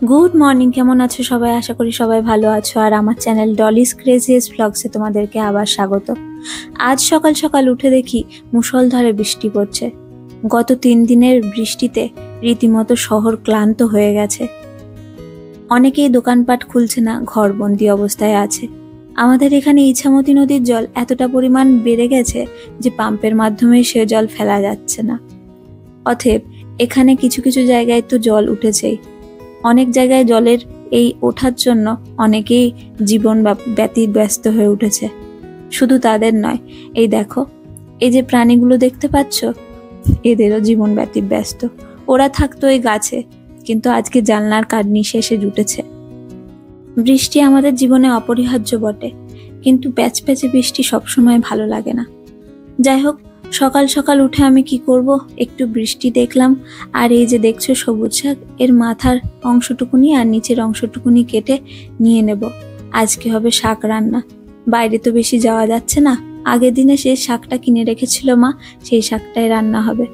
Good morning, কেমন আছো সবাই? আশা করি সবাই ভালো আছো। আর আমার চ্যানেল ডলিস ক্রেজিয়েস্ট ব্লগসে তোমাদেরকে আবার স্বাগত। আজ সকাল সকাল উঠে দেখি মুষলধারে বৃষ্টি পড়ছে। গত 3 দিনের বৃষ্টিতে রীতিমতো শহর ক্লান্ত হয়ে গেছে। অনেকেই দোকানপাট খুলছে না, ঘরবন্দি অবস্থায় আছে। আমাদের এখানে ইছামতি নদীর জল এতটা পরিমাণ বেড়ে গেছে যে পাম্পের মাধ্যমে সে জল ফেলা যাচ্ছে না। অতএব এখানে কিছু কিছু জায়গায় তো জল উঠেছেই। অনেক জায়গায় জলের এই ওঠার জন্য অনেকেই জীবন ব্যস্ত হয়ে উঠেছে। শুধু তাদের নয়, এই দেখো, এই যে প্রাণীগুলো দেখতে পাচ্ছ, এদেরও জীবন ব্যস্ত। ওরা থাকতো এই গাছে, কিন্তু আজকে জানলার কার্নিশে এসে জুটেছে। বৃষ্টি আমাদের জীবনে অপরিহার্য বটে, কিন্তু প্যাচপ্যাচে বৃষ্টি সবসময় ভালো লাগে না। যাই হোক, সকাল সকাল উঠে আমি কি করব, একটু বৃষ্টি দেখলাম। আর এই যে দেখছো সবুজ শাক, এর মাথার অংশটুকুনি আর নিচের অংশটুকুনি কেটে নিয়ে নেব। আজকে হবে শাক রান্না। বাইরে তো বেশি যাওয়া যাচ্ছে না। আগের দিনে সেই শাকটা কিনে রেখেছিল মা, সেই শাকটাই রান্না হবে।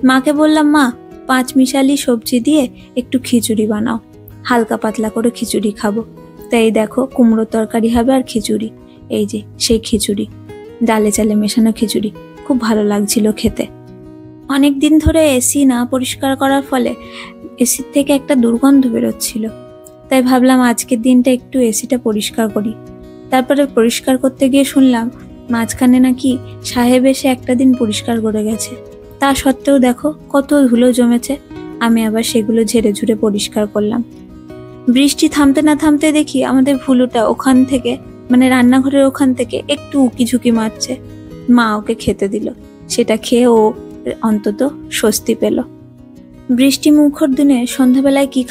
মাকে বললাম, মা 5 মিশালি সবজি দিয়ে একটু খিচুড়ি বানাও, হালকা পাতলা করে খিচুড়ি খাবো। তাই দেখো, কুমড়ো তরকারি হবে আর খিচুড়ি। এই যে সেই খিচুড়ি, ডালে চালে মেশানো খিচুড়ি, খুব ভালো লাগছিল খেতে। অনেক দিন ধরে এসি না পরিষ্কার করার ফলে এসির থেকে একটা দুর্গন্ধ বেরোচ্ছিল। তাই ভাবলাম আজকের দিনটা একটু এসিটা পরিষ্কার করি। তারপরে পরিষ্কার করতে গিয়ে শুনলাম মাঝখানে নাকি সাহেব এসে একটা দিন পরিষ্কার করে গেছে। তা সত্ত্বেও দেখো কত ধুলো জমেছে। আমি আবার সেগুলো ঝেড়ে ঝুড়ে পরিষ্কার করলাম। বৃষ্টি থামতে না থামতে দেখি আমাদের ভুলুটা ওখান থেকে, মানে রান্নাঘরের ওখান থেকে একটু উকি ঝুঁকি মারছে। মা ওকে খেতে দিল। সেটা খেয়ে ও অন্তত স্বস্তি পেল। বৃষ্টি মুখর দিনে সন্ধ্যাবেলায় কি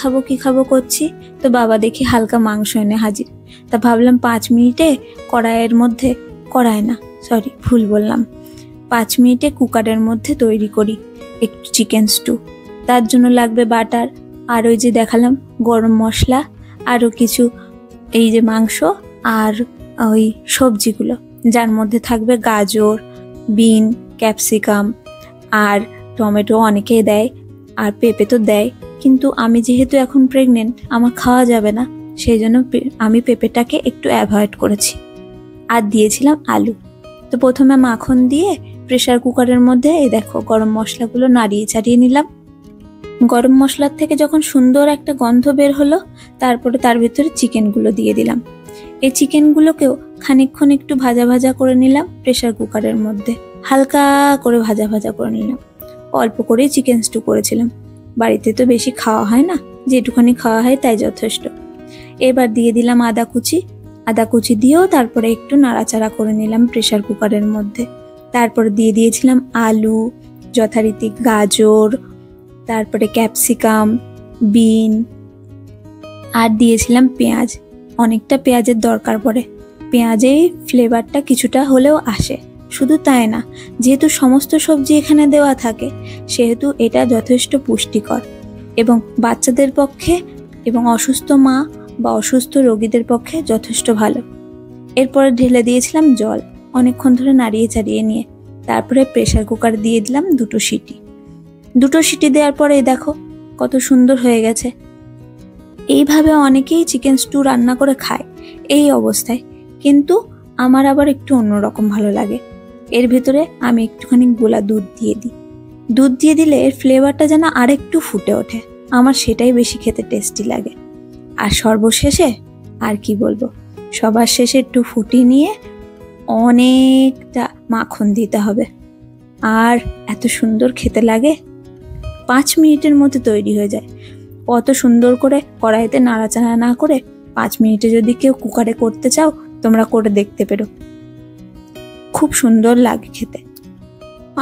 খাবো করছি, তো বাবা দেখি হালকা মাংস এনে হাজির। তা ভাবলাম 5 মিনিটে ভুল বললাম, 5 মিনিটে কুকারের মধ্যে তৈরি করি একটু চিকেন স্টু। তার জন্য লাগবে বাটার, আর ওই যে দেখালাম গরম মশলা, আরও কিছু এই যে মাংস, আর ওই সবজিগুলো, যার মধ্যে থাকবে গাজর, বিন, ক্যাপসিকাম আর টমেটো অনেকেই দেয়, আর পেঁপে তো দেয়। কিন্তু আমি যেহেতু এখন প্রেগনেন্ট, আমার খাওয়া যাবে না, সেই জন্য আমি পেঁপেটাকে একটু অ্যাভয়েড করেছি। আর দিয়েছিলাম আলু। তো প্রথমে মাখন দিয়ে প্রেসার কুকারের মধ্যে এই দেখো গরম মশলাগুলো নাড়িয়ে চাড়িয়ে নিলাম। গরম মশলার থেকে যখন সুন্দর একটা গন্ধ বের হলো, তারপরে তার ভিতরে চিকেনগুলো দিয়ে দিলাম। এই চিকেনগুলোকেও খানিকক্ষণ একটু ভাজা ভাজা করে নিলাম প্রেসার কুকারের মধ্যে, হালকা করে ভাজা ভাজা করে নিলাম। অল্প করেই চিকেন স্টু করেছিলাম, বাড়িতে তো বেশি খাওয়া হয় না, যেটুখানি খাওয়া হয় তাই যথেষ্ট। এবার দিয়ে দিলাম আদা কুচি দিয়েও তারপরে একটু নাড়াচাড়া করে নিলাম প্রেসার কুকারের মধ্যে। তারপরে দিয়ে দিয়েছিলাম আলু, যথারীতি গাজর, তারপরে ক্যাপসিকাম, বিন, আর দিয়েছিলাম পেঁয়াজ। অনেকটা পেঁয়াজের দরকার পড়ে, পেঁয়াজের ফ্লেভারটা কিছুটা হলেও আসে। শুধু তাই না, যেহেতু সমস্ত সবজি এখানে দেওয়া থাকে, সেহেতু এটা যথেষ্ট পুষ্টিকর এবং বাচ্চাদের পক্ষে এবং অসুস্থ মা বা অসুস্থ রোগীদের পক্ষে যথেষ্ট ভালো। এরপরে ঢেলে দিয়েছিলাম জল, অনেকক্ষণ ধরে নাড়িয়ে চাড়িয়ে নিয়ে। তারপরে প্রেসার কুকার দিয়ে দিলাম 2 সিটি। 2 সিটি দেওয়ার পরে দেখো কত সুন্দর হয়ে গেছে। এইভাবে অনেকেই চিকেন স্টু রান্না করে খায় এই অবস্থায়, কিন্তু আমার আবার একটু অন্যরকম ভালো লাগে। এর ভেতরে আমি একটুখানি গোলা দুধ দিয়ে দিই। দুধ দিয়ে দিলে এর ফ্লেভারটা যেন আরেকটু ফুটে ওঠে, আমার সেটাই বেশি খেতে টেস্টি লাগে। আর সর্বশেষে আর কি বলবো, সবার শেষে একটু ফুটিয়ে নিয়ে অনেকটা মাখন দিতে হবে। আর এত সুন্দর খেতে লাগে, 5 মিনিটের মধ্যে তৈরি হয়ে যায়। অত সুন্দর করে কড়াইতে নাড়াচাড়া না করে 5 মিনিটে যদি কেউ কুকারে করতে চাও, তোমরা করে দেখতে পেরো, খুব সুন্দর লাগে খেতে।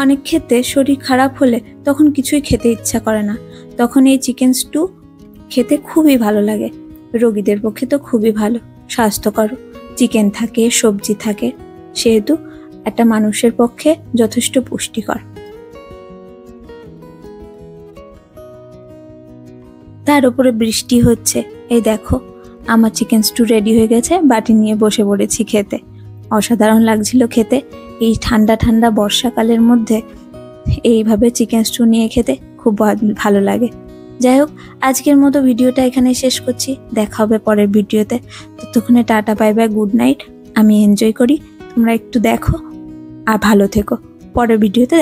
অনেক ক্ষেত্রে শরীর খারাপ হলে তখন কিছুই খেতে ইচ্ছা করে না, তখন এই চিকেন স্টু খেতে খুবই ভালো লাগে। রোগীদের পক্ষে তো খুবই ভালো, স্বাস্থ্যকর, চিকেন থাকে, সবজি থাকে, সেহেতু একটা মানুষের পক্ষে যথেষ্ট পুষ্টিকর। তার উপরে বৃষ্টি হচ্ছে। এই দেখো আমার চিকেন স্টু রেডি হয়ে গেছে, বাটি নিয়ে বসে পড়েছি খেতে। অসাধারণ লাগছিল খেতে। এই ঠান্ডা ঠান্ডা বর্ষাকালের মধ্যে এইভাবে চিকেন স্টু নিয়ে খেতে খুব ভালো লাগে। যাই হোক, আজকের মতো ভিডিওটা এখানে শেষ করছি। দেখা হবে পরের ভিডিওতে। ততক্ষণে tata, bye bye, good night. আমি এনজয় করি, তোমরা একটু দেখো আর ভালো থেকো। পরের ভিডিওতে